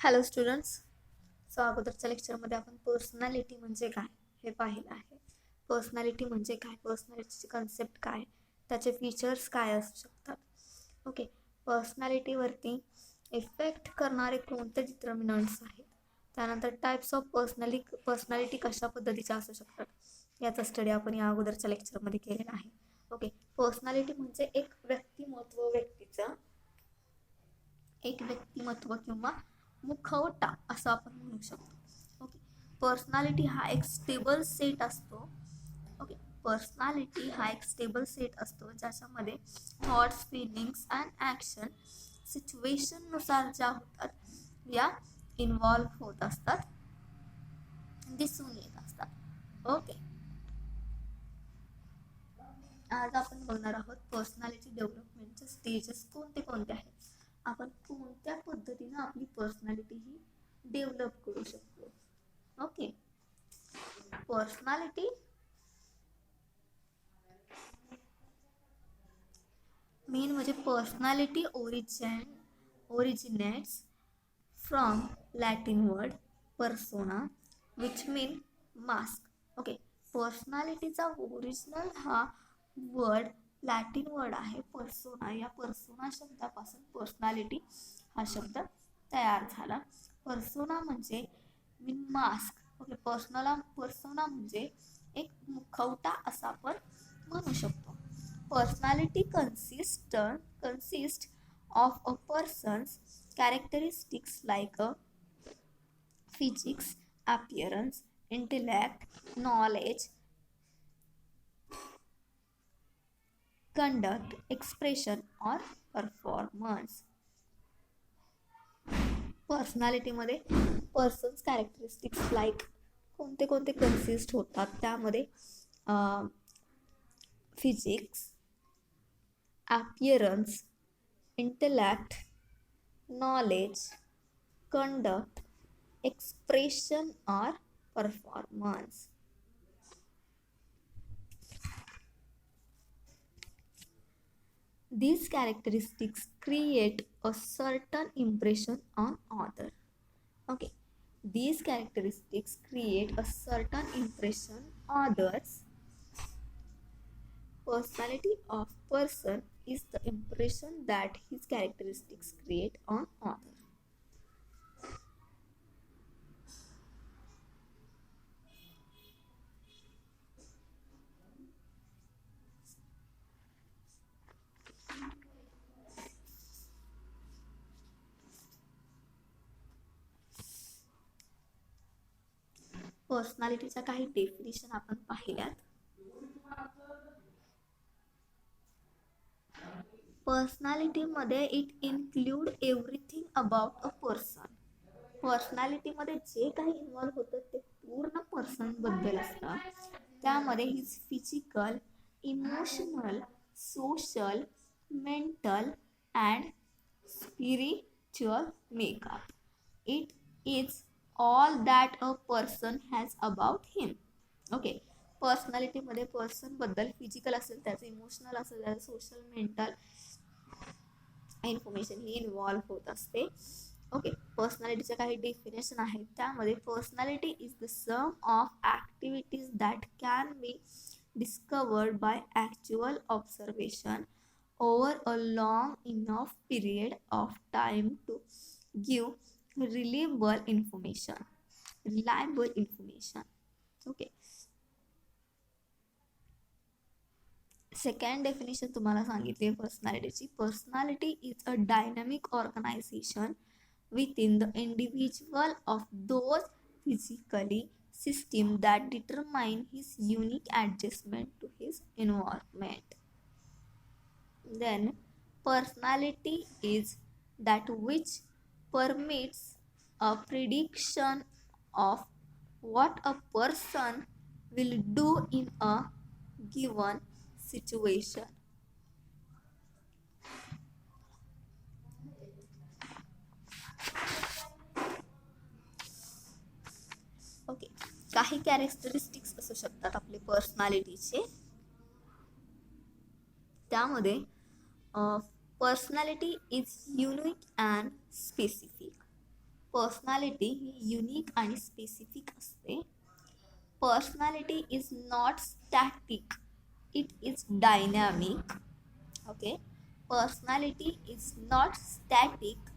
Hello students. So अगोदरच्या लेक्चरमध्ये आपण पर्सनॅलिटी म्हणजे काय हे पाहिलं आहे. पर्सनॅलिटी म्हणजे काय, पर्सनॅलिटीची कन्सेप्ट काय, त्याचे फीचर्स काय असू शकतात. ओके, पर्सनॅलिटीवरती इफेक्ट करणारे कोणते डिटर्मिनंट्स आहेत, त्यानंतर टाईप्स ऑफ पर्सनॅलिटी कशा पद्धतीच्या असू शकतात याचा स्टडी आपण या अगोदरच्या लेक्चरमध्ये केलेला आहे. ओके, पर्सनॅलिटी म्हणजे एक व्यक्तिमत्व किंवा मुखवटा असं आपण म्हणू शकतो. ओके, पर्सनॅलिटी हा एक स्टेबल सेट असतो. ओके, पर्सनॅलिटी हा एक स्टेबल सेट असतो ज्याच्यामध्ये थॉट्स, फिलिंग्स अँड ॲक्शन सिच्युएशननुसार ज्या होतात या इन्व्हॉल्व्ह होत असतात, दिसून येत असतात. ओके, आज आपण बघणार आहोत पर्सनॅलिटी डेव्हलपमेंटचे स्टेजेस कोणते कोणते आहेत, आपण कोणत्या पद्धतीने आपली पर्सनॅलिटी ही डेव्हलप करू शकतो. ओके, पर्सनॅलिटी मेन म्हणजे personality originates from Latin word persona which mean mask. Okay, पर्सनॅलिटीचा ओरिजिनल हा वर्ड लॅटिन वर्ड आहे पर्सोना. या पर्सोना शब्दापासून पर्सनॅलिटी हा शब्द तयार झाला. पर्सोना म्हणजे मीन मास्क. ओके, पर्सोना म्हणजे एक मुखवटा असं आपण म्हणू शकतो. Personality consist of a person's characteristics like a physics, appearance, intellect, knowledge, conduct, expression or performance. पर्सनॅलिटीमध्ये पर्सन्स कॅरेक्टरिस्टिक्स लाईक कोणते कोणते कन्सिस्ट होतात, त्यामध्ये physics, appearance, intellect, knowledge, conduct, expression or performance. These characteristics create a certain impression on other. Okay, these characteristics create a certain impression others. Personality of person is the impression that his characteristics create on other. पर्सनॅलिटीच्या काही definition आपण पाहिल्यात. पर्सनॅलिटीमध्ये it include everything about a person. पर्सनॅलिटीमध्ये जे काही involve होतं ते पूर्ण पर्सन बद्दल असतं. त्यामध्ये his physical, emotional, social, mental and spiritual makeup. It is all that a person has about him. Okay, पर्सनॅलिटीमध्ये पर्सन बद्दल फिजिकल असेल, त्याचं इमोशनल असेल, त्याचं सोशल, मेंटल इन्फॉर्मेशन ही इन्व्हॉल्व्ह होत असते. ओके, पर्सनॅलिटीच्या काही डेफिनेशन आहेत. त्यामध्ये personality is the sum of activities that can be discovered by actual observation over a long enough period of time to give reliable information. Okay, second definition तुम्हाला सांगितली पर्सनॅलिटीची. Personality is a dynamic organisation within the individual of those physically system that determine his unique adjustment to his environment. Then personality is that which permits a prediction of what a person will do in a given situation. Okay, काही characteristics असू शकतात आपले पर्सनॅलिटीचे. त्यामध्ये personality is unique and specific. Personality he unique आणि specific असते. Personality is not static, it is dynamic. Okay, personality is not static,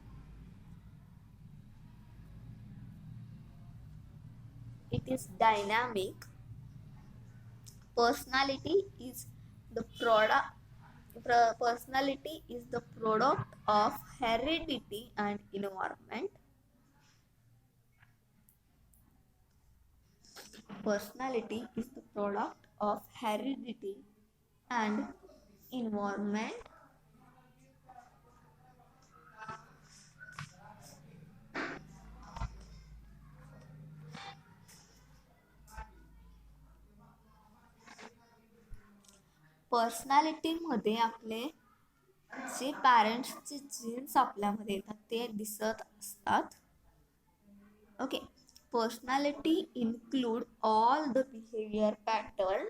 it is dynamic. Personality is the personality is the product of heredity and environment. Personality is the product of heredity and environment. Personality मध्ये आपले जे पॅरेंट्सचे jeans आपल्यामध्ये येतात ते दिसत असतात. Okay, personality include all the behaviour pattern,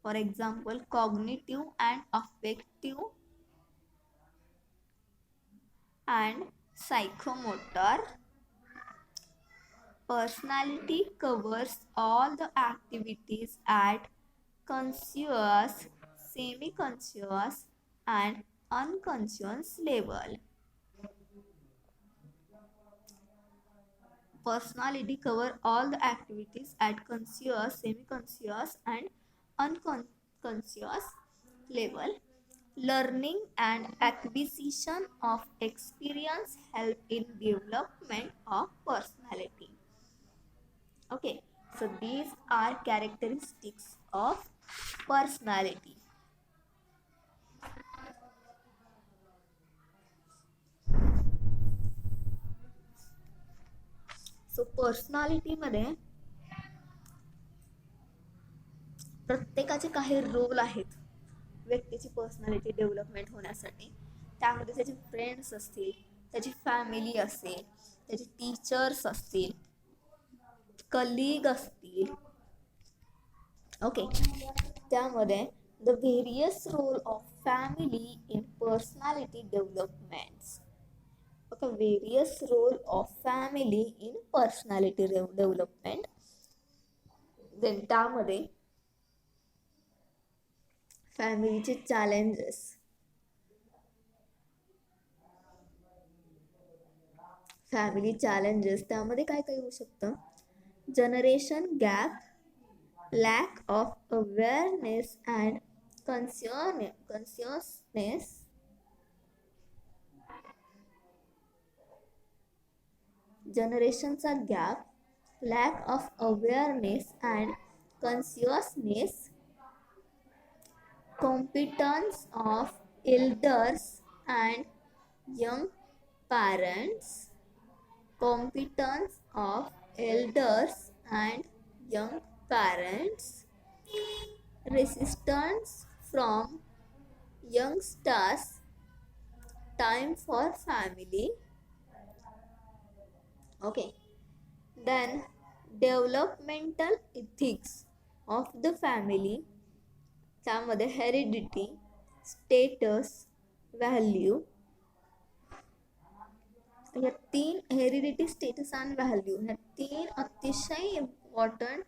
for example cognitive and affective and psychomotor. Personality covers all the activities at conscious, semi-conscious and unconscious level. Personality cover all the activities at conscious, semi-conscious and unconscious level. Learning and acquisition of experience help in development of personality. Okay, so these are characteristics of personality. So personality मध्ये प्रत्येकाचे काही role आहेत व्यक्तीची personality development होण्यासाठी. त्यामध्ये त्याचे friends असतील, त्याची फॅमिली असेल, त्याचे टीचर्स असतील, कलीग असतील. ओके, त्यामध्ये the various role of family in personality developments. Okay, various role of family in personality development. Then त्यामध्ये फॅमिलीचे चॅलेंजेस, त्यामध्ये काय काय होऊ शकतं? Generation gap, lack of awareness and consciousness, जनरेशनचा gap, lack of awareness and consciousness, competence of elders and young parents, competence of elders and young parents, resistance from youngsters, time for family. Okay, then developmental ethics of the family, त्यामध्ये heredity, status, value, या तीन heredity, status आणि value ह्या तीन अतिशय important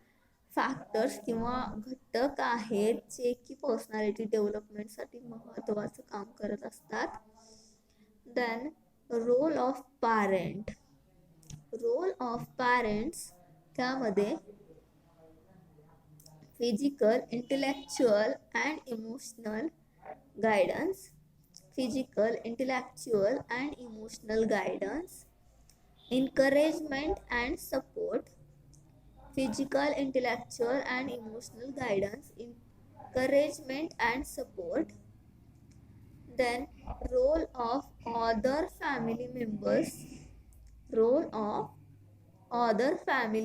factors किंवा घटक आहेत जे की पर्सनॅलिटी डेव्हलपमेंटसाठी महत्त्वाचं काम करत असतात. देन रोल ऑफ पॅरेंट, त्यामध्ये physical, intellectual and emotional guidance, encouragement and support, encouragement and support. Then role of other family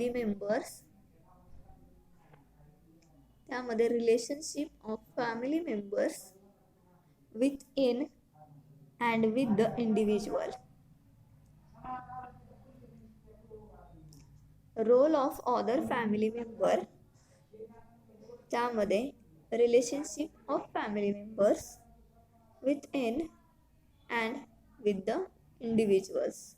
members, त्यामध्ये relationship of family members within and with the individual. Role of other family member, त्यामध्ये relationship of family members within and with the individuals.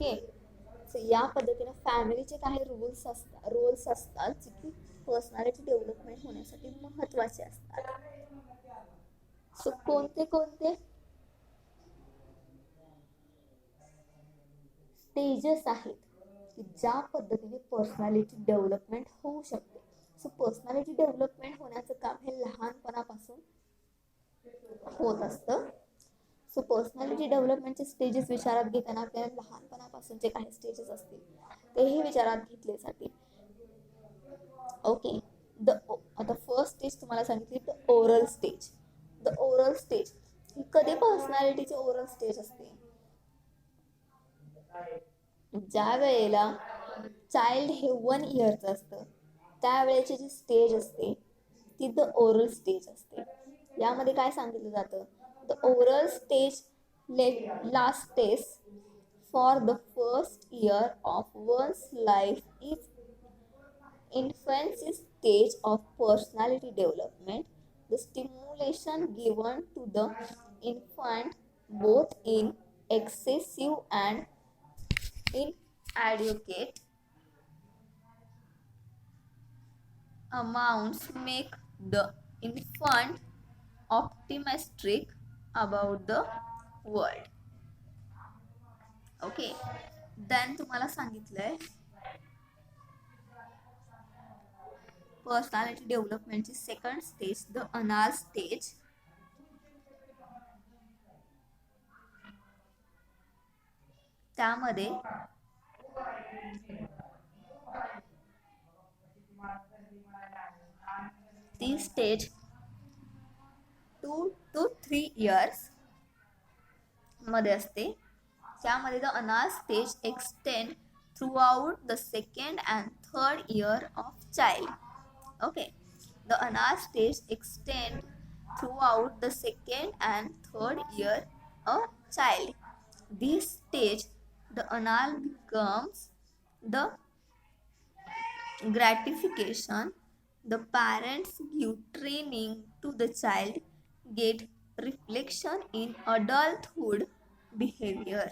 Okay. So या पद्धतीने फॅमिलीचे काही Rolls असतात जे की personality development होण्यासाठी महत्वाचे असतात. सो कोणते कोणते स्टेजेस आहेत की ज्या पद्धतीने पर्सनॅलिटी डेव्हलपमेंट होऊ शकते. सो पर्सनॅलिटी डेव्हलपमेंट होण्याचं काम हे लहानपणापासून होत असतं. सो पर्सनॅलिटी डेव्हलपमेंटचे स्टेजेस विचारात घेताना आपल्याला लहानपणापासूनचे काही स्टेजेस असतील तेही विचारात घेतले जातील. ओके. आता फर्स्ट स्टेज तुम्हाला सांगितली the oral stage. The oral stage ही कधी पर्सनॅलिटीची ओरल स्टेज असते? ज्या वेळेला चाइल्ड हे 1 इयरचं असतं त्यावेळेची जी स्टेज असते ती द ओरल स्टेज असते. यामध्ये काय सांगितलं जातं? The oral stage lasts for the first year of one's life is infancy stage of personality development. The stimulation given to the infant both in excessive and inadequate amounts make the infant optimistic about the world. Okay. Then तुम्हाला सांगितलंय personality डेव्हलपमेंटची second stage the anal stage. त्यामध्ये ती stage 2 to 3 years मध्ये असते. त्यामध्ये the anal stage extend throughout the second and third year of child. Okay. The anal stage extend throughout the second and third year of child. This stage the anal becomes the gratification the parents give training to the child get reflection in adulthood behavior.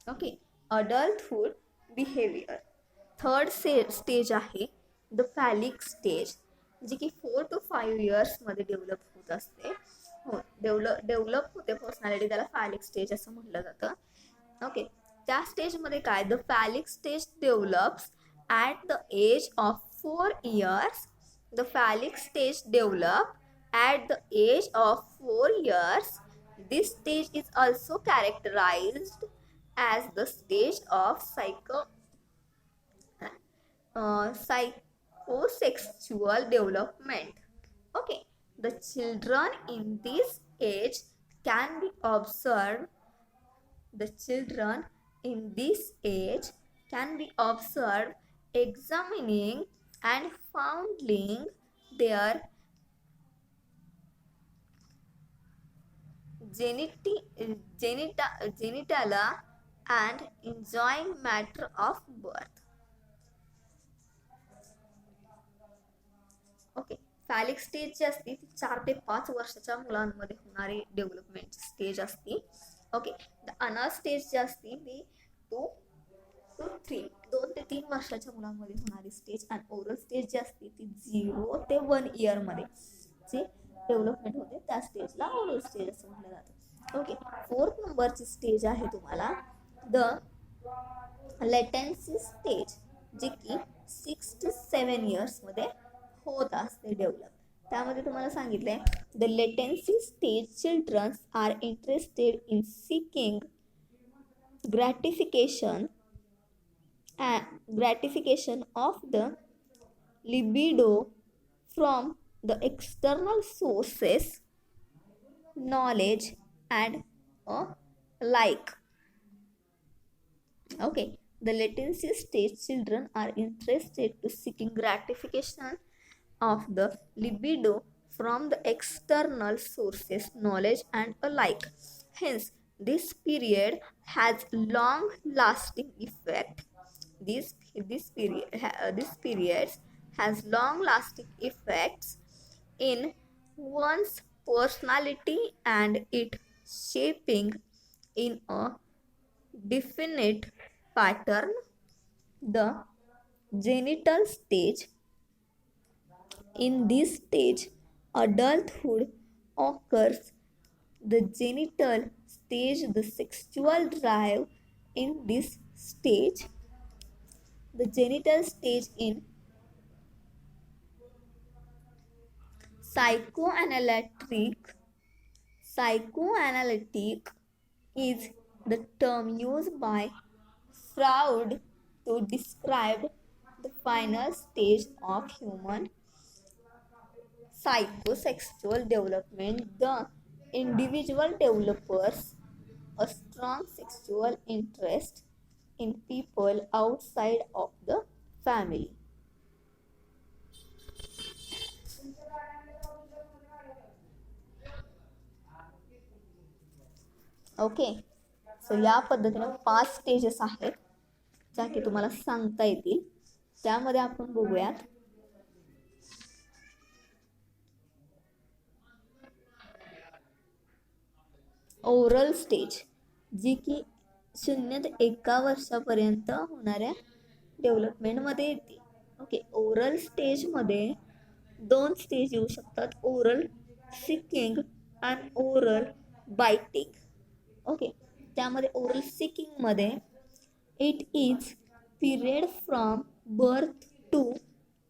Okay. Adulthood behaviour. Third stage आहे the phallic stage जी की 4 to 5 इयर्समध्ये develop होत असते. हो, develop होते personality, त्याला फॅलिक stage असं म्हटलं जातं. ओके. त्या स्टेजमध्ये काय the phallic stage develops at the age of 4 years. The phallic stage develop at the age of 4 years. This stage is also characterized as the stage of psychosexual development. Okay, the children in this age can be observed. The children in this age can be observed examining and fondling their genitalia and enjoying matter of birth. Okay. Phallic stage जी असते ती 4 ते 5 वर्षाच्या मुलांमध्ये होणारी डेव्हलपमेंटची stage असते. Okay. The anal stage जी असते ती 2 ते 3 वर्षाच्या मुलांमध्ये होणारी स्टेज. आणि ओरल स्टेज जी असते ती 0 ते 1 इयरमध्ये जी डेव्हलपमेंट होते त्या स्टेजला ओरल स्टेज असं म्हटलं जातं. ओके. 4th नंबरची स्टेज आहे तुम्हाला द लेटेन्सी स्टेज जी की 6 to 7 इयर्समध्ये होत असते डेव्हलप. त्यामध्ये तुम्हाला सांगितलंय the latency stage childrens are interested in seeking gratification of the libido from the external sources, knowledge and like. Okay, the latency stage children are interested to seeking gratification of the libido from the external sources, knowledge and alike. Hence, this period has long lasting effect. This period has long lasting effects in one's personality and it shaping in a definite pattern. The genital stage. In this stage, adulthood occurs. The genital stage, the sexual drive in this stage, the genital stage in psychoanalytic. Psychoanalytic is the term used by Freud to describe the final stage of human psychosexual development. The individual develops a strong sexual interest in people outside of the family. Okay, so या पद्धतीने 5 stages आहेत ज्या की तुम्हाला सांगता येतील. त्यामध्ये आपण बघूयात ओरल स्टेज, जी की 0 ते 1 वर्षापर्यंत होणाऱ्या डेव्हलपमेंटमध्ये येते. ओके, ओरल स्टेजमध्ये 2 स्टेज येऊ शकतात, oral sucking and oral biting. Okay, त्यामध्ये ओरल सिकिंगमध्ये it is period from birth to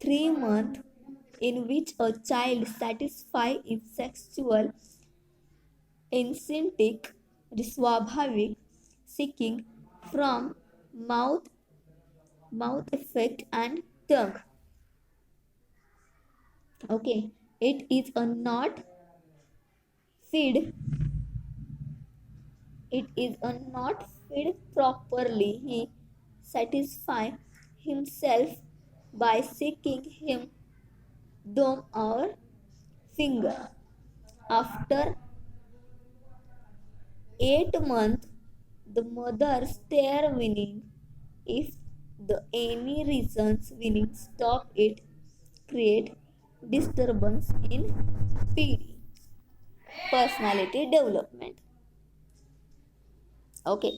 3 months in which a child satisfies its sexual instinct, स्वाभाविक seeking from mouth effect and tongue. Okay, it is a not feed. It is a not feed properly. He satisfy himself by seeking him thumb or finger. After 8 months, the mother stare winning. If the any reasons winning stop it, create disturbance in PD. Personality development. Okay,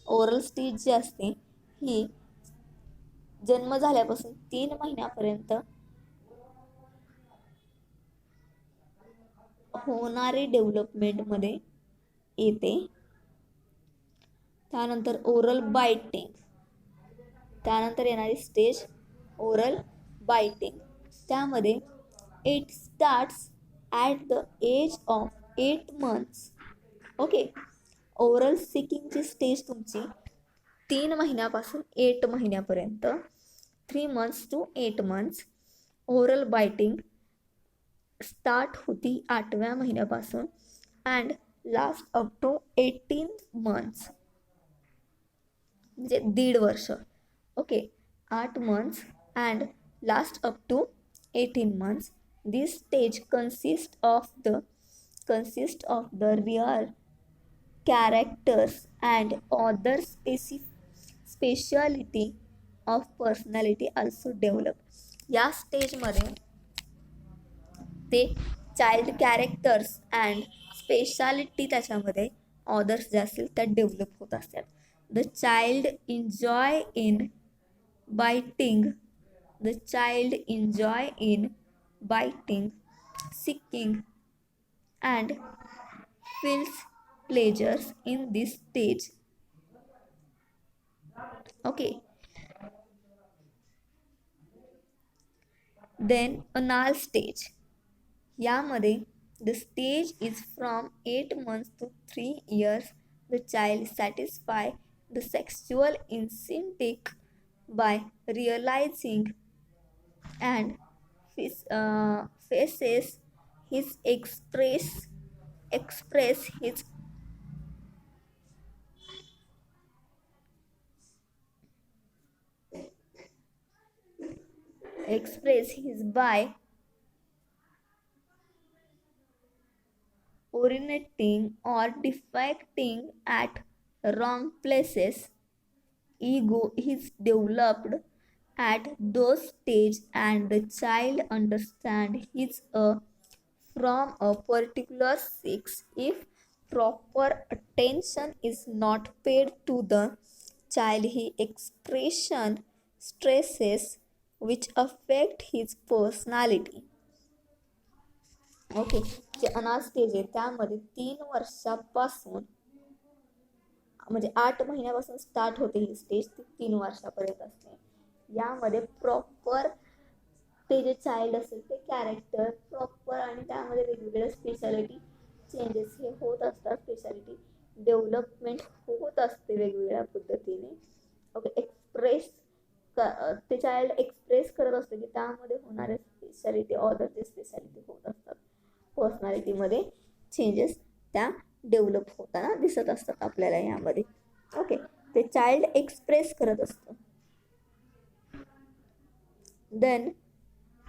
oral stage जी असते ही जन्म झाल्यापासून 3 महिन्यापर्यंत होणारे डेव्हलपमेंटमध्ये येते. त्यानंतर oral biting, त्यानंतर येणारी स्टेज ओरल बायटिंग. त्यामध्ये it starts at the age of 8 months. Okay, oral सिकिंगची स्टेज तुमची 3 महिन्यापासून 8 महिन्यापर्यंत, 3 months to 8 months. Oral biting start होती 8व्या महिन्यापासून and last up to 18 months, म्हणजे 1.5 वर्ष. Okay, 8 months and last up to 18 months. This stage consists of the real characters and other speciality of personality also develop. या स्टेजमध्ये ते child characters and speciality त्याच्यामध्ये others जे असतील त्या develop होत असतात. The child enjoy in biting, seeking and feels pleasures in this stage. Okay, then anal stage. यामध्ये the stage is from 8 months to 3 years. The child satisfy the sexual instinct by realizing and faces his express his by urinating or defecating at wrong places. Ego is developed at those stage and the child understand his from a particular sex. If proper attention is not paid to the child, he expression stresses which affect his personality. Okay, जे अनाथ stage आहे त्यामध्ये 3 वर्षापासून म्हणजे 8 महिन्यापासून start होते ही stage, ती 3 वर्षापर्यंत असते. यामध्ये प्रॉपर ते जे चाइल्ड असेल ते कॅरेक्टर प्रॉपर आणि त्यामध्ये वेगवेगळ्या स्पेशालिटी चेंजेस हे होत असतात, स्पेशालिटी डेव्हलपमेंट होत असते वेगवेगळ्या पद्धतीने. ओके, एक्सप्रेस ते चाइल्ड एक्सप्रेस करत असते की त्यामध्ये होणाऱ्या स्पेशालिटी ऑदरचे स्पेशालिटी होत असतात. पर्सनॅलिटीमध्ये चेंजेस त्या डेव्हलप होताना दिसत असतात आपल्याला यामध्ये. ओके, ते चाइल्ड एक्सप्रेस करत असतं. Then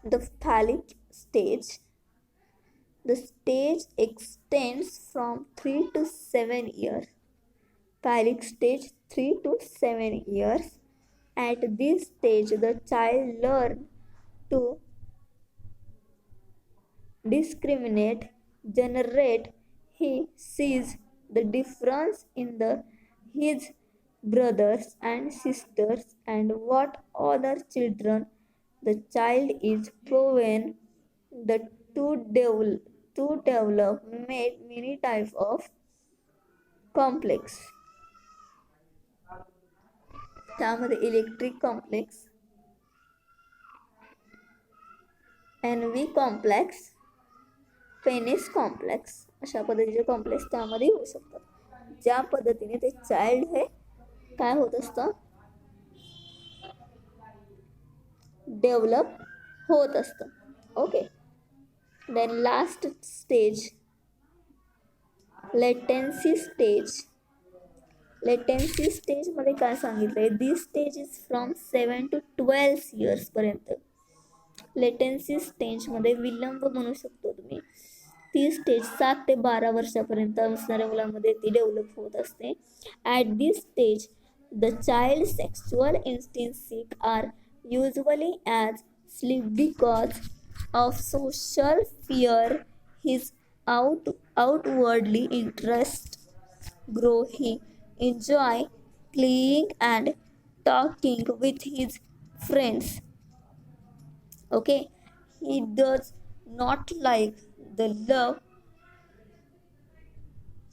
the phallic stage. The stage extends from 3 to 7 years. Phallic stage 3 to 7 years. At this stage, the child learns to discriminate, generate. He sees the difference in his brothers and sisters and what other children. The child is proven to develop many types of complex. त्यामध्ये electric complex, envy complex, penis complex अशा पद्धतीचे complex त्यामध्ये येऊ शकतात. ज्या पद्धतीने ते child हे काय होत असतं, डेव्हलप होत असतं. Okay, then last stage latency stage. Latency स्टेजमध्ये काय सांगितलंय, this stage is from 7 to 12 years पर्यंत. लेटेन्सी स्टेजमध्ये विलंब म्हणू शकतो तुम्ही. ती स्टेज 7 ते 12 वर्षापर्यंत असणाऱ्या मुलांमध्ये ती डेव्हलप होत असते. At this stage the child sexual instincts are usually as sleep because of social fear. His outwardly interest grow. He enjoy playing and talking with his friends. Okay, he does not like the love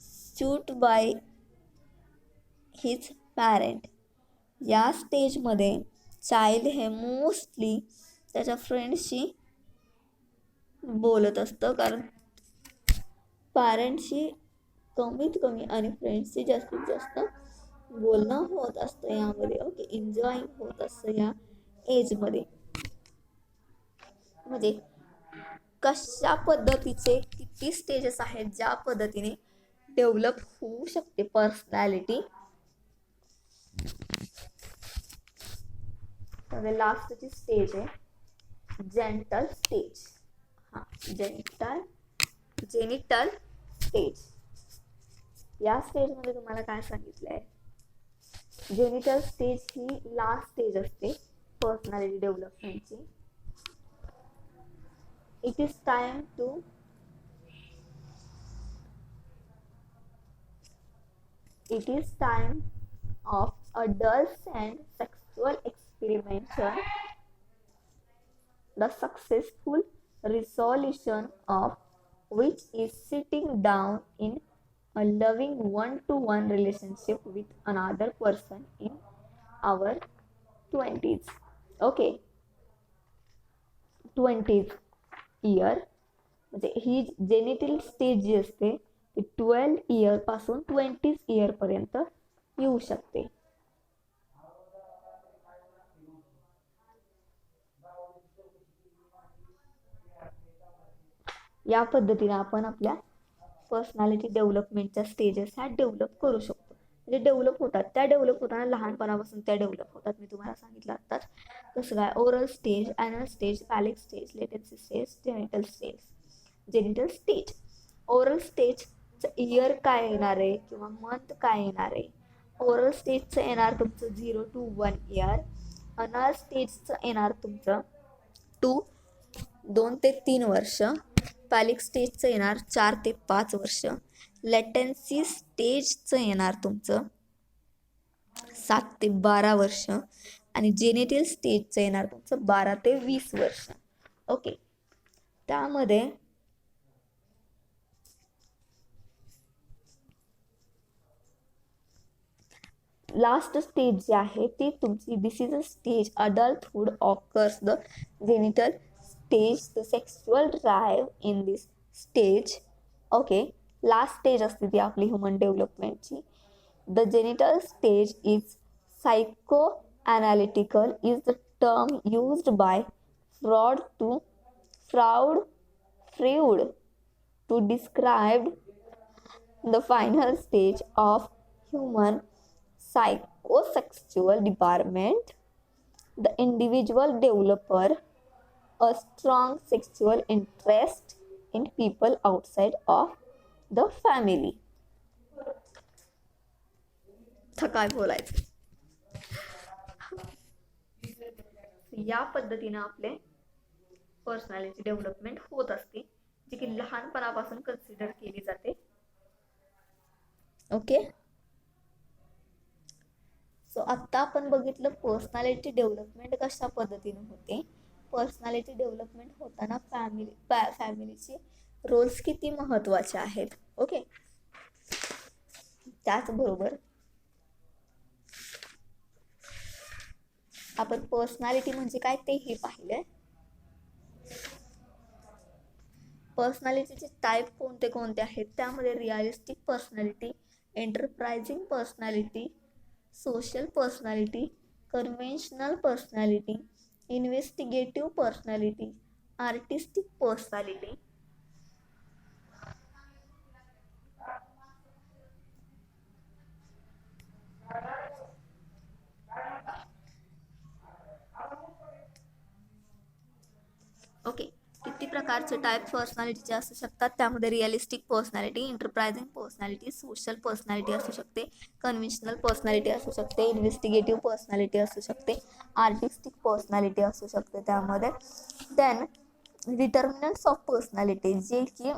shoot by his parent. या स्टेजमध्ये child हे mostly त्याच्या फ्रेंड्सशी बोलत असतं, कारण पॅरेंट्सशी कमीत कमी आणि फ्रेंड्सशी जास्तीत जास्त बोलणं होत असतं यामध्ये. ओके, एन्जॉयिंग होत असतं या एजमध्ये. म्हणजे कशा पद्धतीचे किती स्टेजेस आहेत ज्या पद्धतीने डेव्हलप होऊ शकते पर्सनॅलिटी. लास्टची स्टेज आहे जेनिटल स्टेज. Genital stage. या स्टेजमध्ये तुम्हाला काय सांगितलंय, जेनिटल स्टेज ही लास्ट स्टेज असते पर्सनॅलिटी डेव्हलपमेंटची. It is time of adults and sexual experimentation, the successful resolution of which is sitting down in a loving one-to-one relationship with another person in our 20s. Okay, 20s year. म्हणजे ही genital stage जी असते ती 12 year पासून 20s year पर्यंत येऊ शकते. या पद्धतीने आपण आपल्या पर्सनॅलिटी डेव्हलपमेंटच्या स्टेजेस ह्या डेव्हलप करू शकतो. म्हणजे डेव्हलप होतात, त्या डेव्हलप होताना लहानपणापासून त्या डेव्हलप होतात. मी तुम्हाला सांगितलं आत्ताच कसं काय, oral stage, anal stage, phallic stage, latency stage, genital stage. Genital stage, oral स्टेजचं इयर काय येणार आहे किंवा मंथ काय येणार आहे. ओरल स्टेजचं येणार तुमचं 0 to 1 इयर. अनल स्टेजचं येणार तुमचं 2 ते 3 वर्ष. पॅलिक स्टेजचं येणार 4 ते 5 वर्ष. लेटेन्सी स्टेजचं येणार तुमचं 7 ते 12 वर्ष आणि जेनेटिल स्टेजचं येणार तुमचं 12 ते 20 वर्ष. ओके, त्यामध्ये लास्ट स्टेज जी आहे ती तुमची this is a stage adulthood occurs the genital stage the sexual drive in this stage. Okay, last stage असते ती आपली ह्युमन डेव्हलपमेंटची. The genital stage is psycho analytical is the term used by Freud to describe the final stage of human psychosexual development. The individual develops a strong sexual interest in people outside of the family. काय बोलायचं. या पद्धतीने आपले personality development होत असते, जी की लहानपणापासून consider केली जाते. ओके, सो आता आपण बघितलं पर्सनॅलिटी डेव्हलपमेंट कशा पद्धतीने होते. पर्सनॅलिटी डेव्हलपमेंट होताना फॅमिलीचे रोल्स किती महत्वाचे आहेत. ओके, त्याचबरोबर आपण पर्सनॅलिटी म्हणजे काय तेही पाहिलंय. पर्सनॅलिटीचे टाईप कोणते कोणते आहेत, त्यामध्ये realistic personality, enterprising personality, social personality, conventional personality, investigative personality, artistic personality. Okay, किती प्रकारचे टाईप पर्सनॅलिटीचे असू शकतात, त्यामध्ये realistic personality, enterprising personality, social personality असू शकते, कन्व्हेन्शनल पर्सनॅलिटी असू शकते, इन्व्हेस्टिगेटिव्ह पर्सनॅलिटी असू शकते, आर्टिस्टिक पर्सनॅलिटी असू शकते. त्यामध्ये देन डिटर्मिनंट्स ऑफ पर्सनॅलिटी, जे की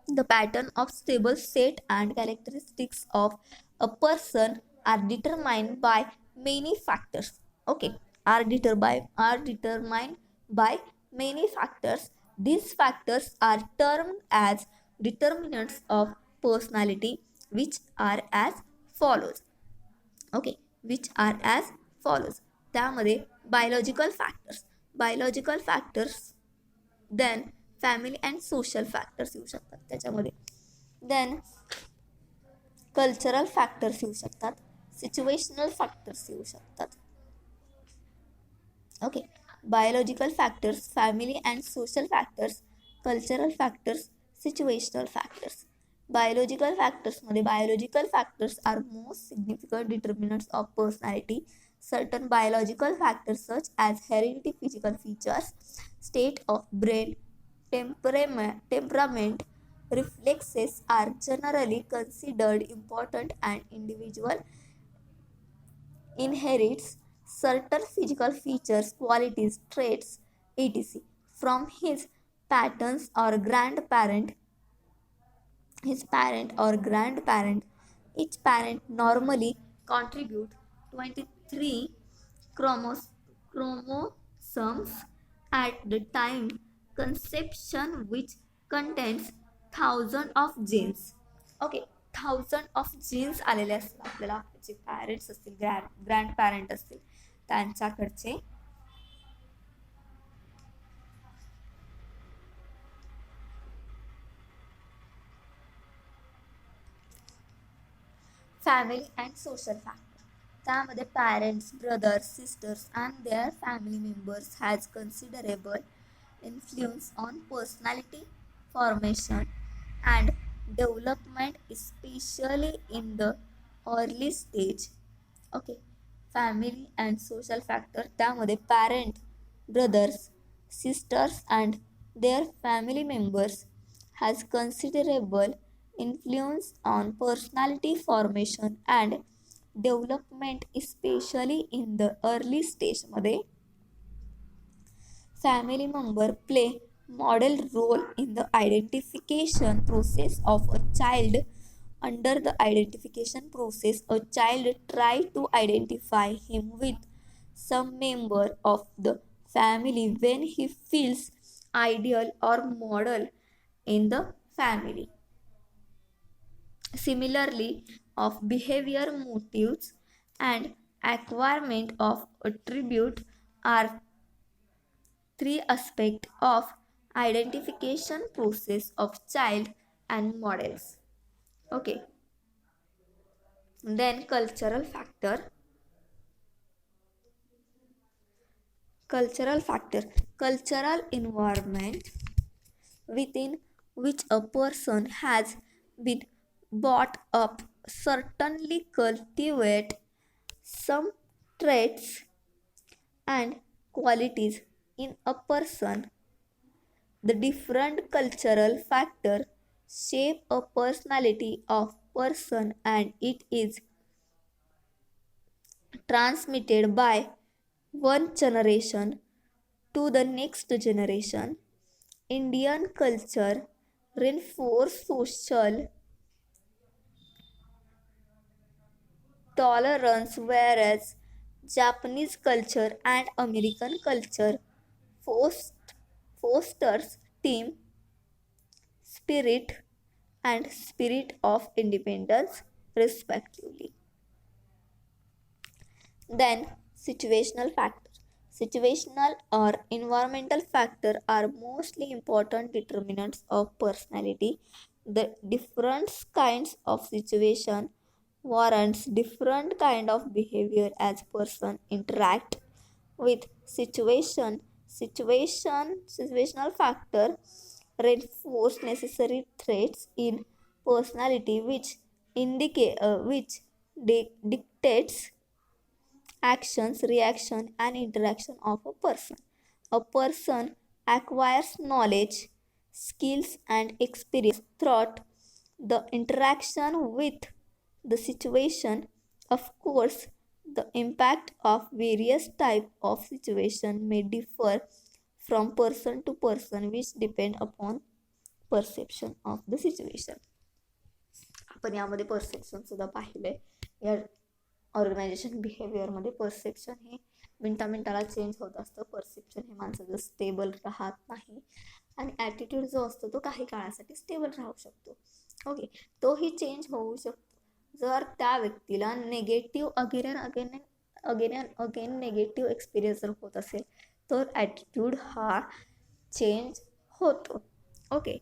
the pattern of stable set and characteristics of a person are determined by many factors. Okay, are determined by many factors. These factors are termed as determinants of personality, which are as follows. Okay, which are as follows. त्यामध्ये biological factors, then family and social factors येऊ शकतात त्याच्यामध्ये. then cultural factors येऊ शकतात, situational factors येऊ शकतात. Okay, biological factors, family and social factors, cultural factors, situational factors. Biological factors मध्ये biological factors are most significant determinants of personality. Certain biological factors such as heredity, physical features, state of brain, temperament, reflexes are generally considered important, and individual inherits certain physical features, qualities, traits, etc. from his parent or grandparent. Each parent normally contribute 23 chromosomes at the time conception, which contains thousands of genes. Okay, 1000 of genes आलेले असतील आपल्याला, जे parents असतील, grand parent असतील त्यांच्याकडचे. Family and social factor, त्यामध्ये parents, brothers, sisters and their family members has considerable influence on personality formation and development, especially in the early stage. Okay, family and social factor, त्यामध्ये parent, brothers, sisters and their family members has considerable influence on personality formation and development, especially in the early स्टेजमध्ये. Family member play model role in the identification process of a child Under the identification process, a child tries to identify him with some member of the family when he feels ideal or model in the family. Similarly, of behavior motives and acquirement of attribute are three aspects of identification process of child and models. Okay, then cultural factor, cultural environment within which a person has been brought up certainly cultivate some traits and qualities in a person. The different cultural factors shape a personality of person and it is transmitted by one generation to the next generation. Indian culture reinforces social tolerance, whereas Japanese culture and American culture fost- fosters team spirit and spirit of independence, respectively. Then, situational factors. Situational or environmental factors are mostly important determinants of personality. The different kinds of situation warrants different kind of behavior as person interact with situational factor reinforce necessary traits in personality which dictates actions, reaction, and interaction of a person. A person acquires knowledge, skills, and experience throughout the interaction with the situation. Of course, the impact of various type of situation may differ from person to person, which depend upon perception of the situation. आपण यामध्ये perception सुद्धा पाहिलंय. या organisation बिहेवियरमध्ये perception हे मिनटाला change होत असतं. Perception हे माणसाचं स्टेबल राहत नाही आणि ॲटिट्यूड जो असतो तो काही काळासाठी स्टेबल राहू शकतो. ओके, तोही चेंज होऊ शकतो जर त्या व्यक्तीला नेगेटिव्ह अगेन नेगेटिव्ह एक्सपिरियन्स जर होत असेल तर ॲटिट्यूड हा चेंज होतो. ओके,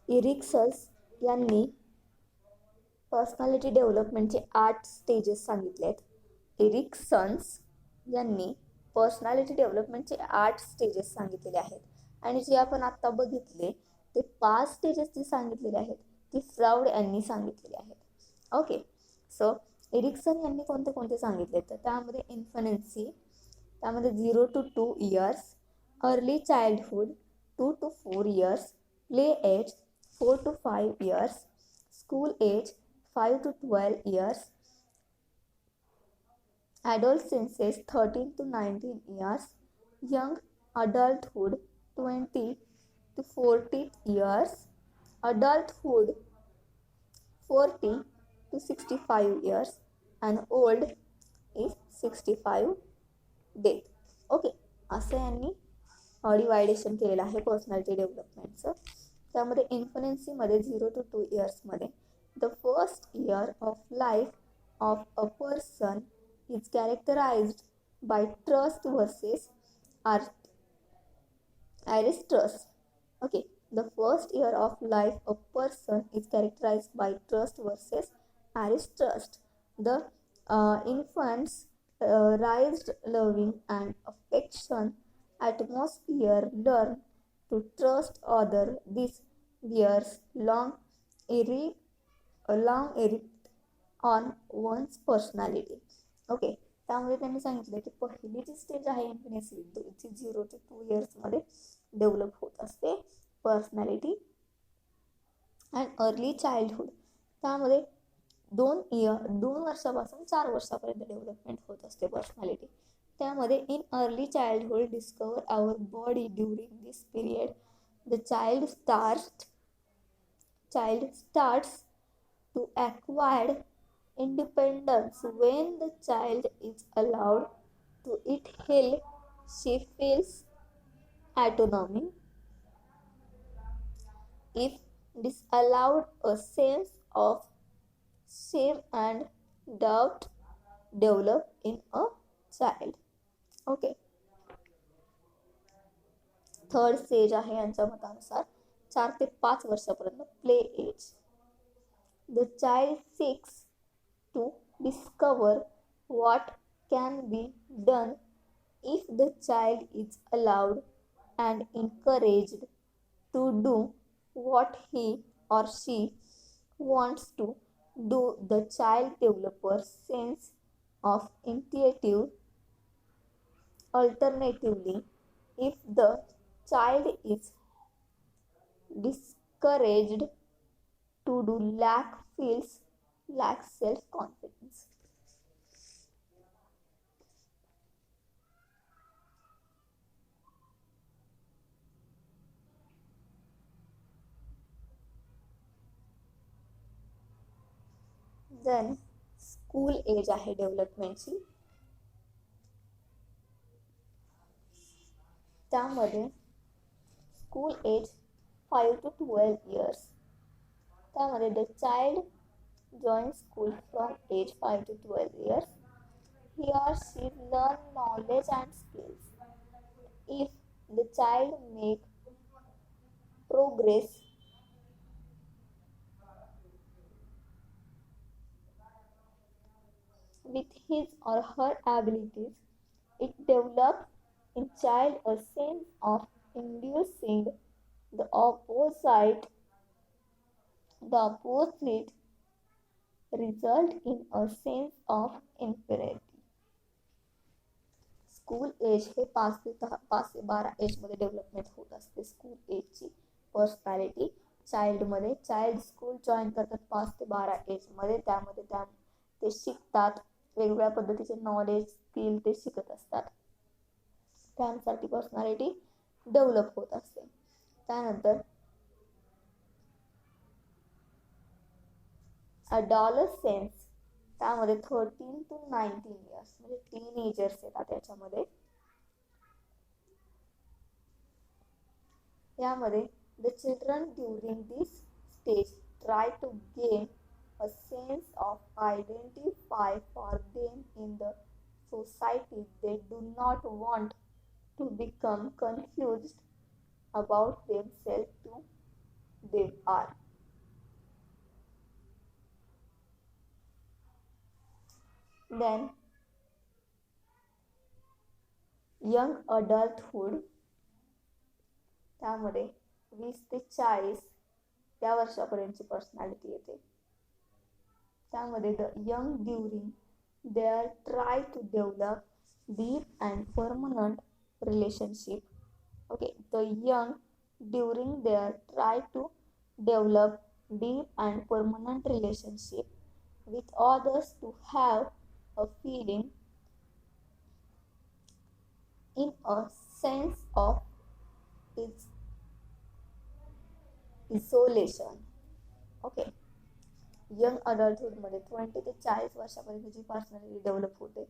इरिक्सन्स यांनी पर्सनॅलिटी डेव्हलपमेंटचे 8 स्टेजेस सांगितले आहेत. इरिक्सन्स यांनी पर्सनॅलिटी डेव्हलपमेंटचे 8 स्टेजेस सांगितलेले आहेत आणि जे आपण आत्ता बघितले ते 5 स्टेजेस जे सांगितलेले आहेत ती फ्राउड यांनी सांगितलेले आहेत. ओके, सो एरिक्सन यांनी कोणते कोणते सांगितले तर त्यामध्ये इन्फॅन्सी, त्यामध्ये 0 to 2 years, early childhood 2 to 4 years, play age 4 to 5 years, school age 5 to 12 years, adolescence 13 to 19 years, young adulthood 20 to 40 years, adulthood 40 to 65 years, and old is 65 day. Okay, असं यांनी division केलेलं आहे पर्सनॅलिटी डेव्हलपमेंटचं. त्यामध्ये इन्फॅन्सीमध्ये 0 to 2 इयर्समध्ये the first year of life of a person is characterized by trust versus Aristrust. Okay, the first year of life of person is characterized by trust versus Aristrust. The infants raised loving and affection atmosphere learn to trust other. This bears long effect on one's personality. Okay, त्यामुळे त्यांनी सांगितलं की पहिली जी stage आहे इन्फॅन्सी जी 0 to 2 इयर्समध्ये develop होत असते personality. And early childhood त्यामध्ये 2 वर्षापासून 4 वर्षापर्यंत डेव्हलपमेंट होत असते पर्सनॅलिटी. त्यामध्ये in early childhood discover our body during this period the child starts to acquire independence. When the child is allowed to eat hill, she feels autonomy. If disallowed, a sense of shame and doubt develop in a child. Okay, third stage आहे यांच्या मतानुसार 4 ते 5 वर्षापर्यंत play age. The child seeks to discover what can be done. If the child is allowed and encouraged to do what he or she wants to do, the child develops sense of initiative. Alternatively, if the child is discouraged to do, lacks self-confidence. Then school age आहे डेव्हलपमेंटची. त्यामध्ये school age 5 to 12 years. त्यामध्ये the child join school from age 5 to 12 years. He or she learn knowledge and skills. If the child make progress with his or her abilities, it develops in child a sense of inducing the opposite result in a sense of inferiority. School age हे 5 ते 12 एजमध्ये development होत असते. School एजची personality चाइल्डमध्ये, child school join करतात 5 ते 12 एजमध्ये. त्यामध्ये ते शिकतात, वेगवेगळ्या पद्धतीचे नॉलेज स्किल ते शिकत असतात. त्यानुसार ती पर्सनॅलिटी डेव्हलप होत असते. त्यानंतर adolescence त्यामध्ये 13 to 19 इयर्स म्हणजे टीनेजर्स येतात त्याच्यामध्ये. यामध्ये the children during this stage try to gain a sense of identify for them in the society. They do not want to become confused about themselves to they are. Then young adulthood, त्यामध्ये 20 ते 40 त्या वर्षापर्यंतची personality येते. त्यामध्ये the young during their try to develop deep and permanent relationship. Okay, the young during their try to develop deep and permanent relationship with others to have a feeling in a sense of its isolation. Okay, young अडल्टहुडमध्ये 20 ते 40 वर्षापर्यंत जी personality develop होते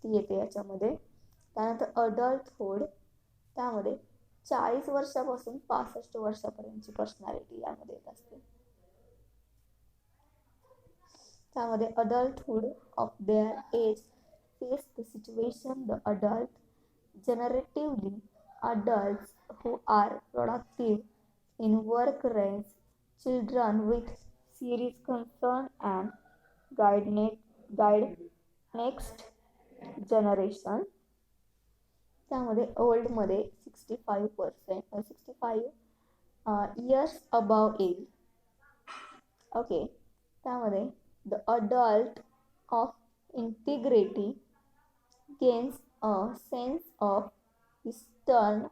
ती येते याच्यामध्ये. त्यानंतर adulthood, त्यामध्ये 40 वर्षापासून 65 वर्षापर्यंतची पर्सनॅलिटी यामध्ये येत असते. त्यामध्ये adulthood of their age face the situation the adult, generatively adults who are productive in work range, children with serious concern and guide next generation. त्यामध्ये ओल्डमध्ये 65 above एज. ओके, त्यामध्ये the adult of integrity gains a sense of wisdom.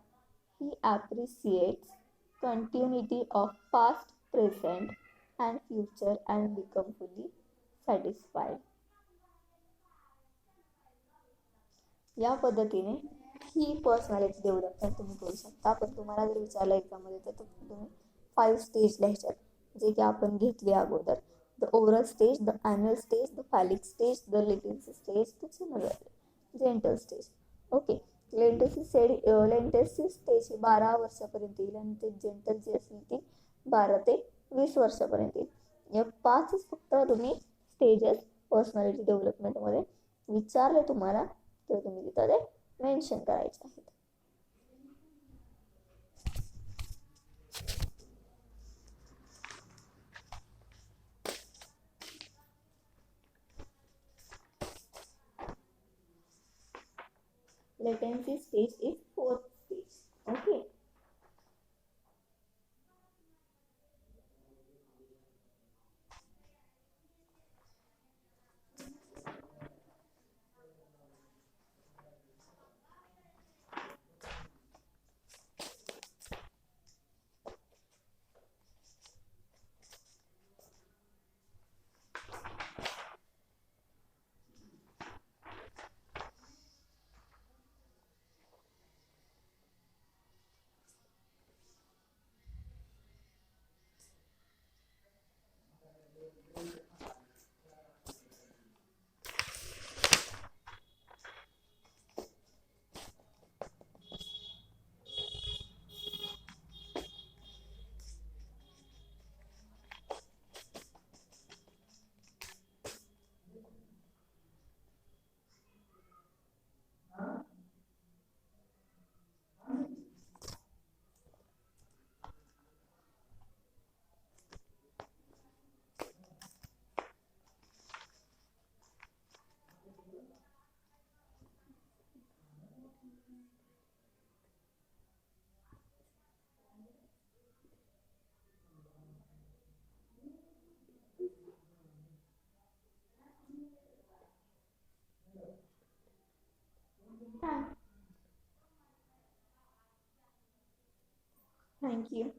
He appreciates continuity of past, present, and future and become fully satisfied. या पद्धतीने ही personality development तुम्ही करू शकता. पण तुम्हाला जर विचारलं एक्झाममध्ये तर तुम्ही 5 स्टेज लिहायच्यात, जे की आपण घेतले अगोदर. The oral stage, the anal stage, the phallic stage, the latency stage, the genital stage. Okay, latency stage ही 12 वर्षापर्यंत येईल आणि ते जेंटल जी असेल ती 12 ते 20 वर्षापर्यंत येईल. या 5च फक्त तुम्ही स्टेजेस पर्सनॅलिटी डेव्हलपमेंटमध्ये विचारले तुम्हाला तर तुम्ही तिथं ते मेन्शन करायचे आहेत. Latency stage is 4th stage. Okay. Thank you.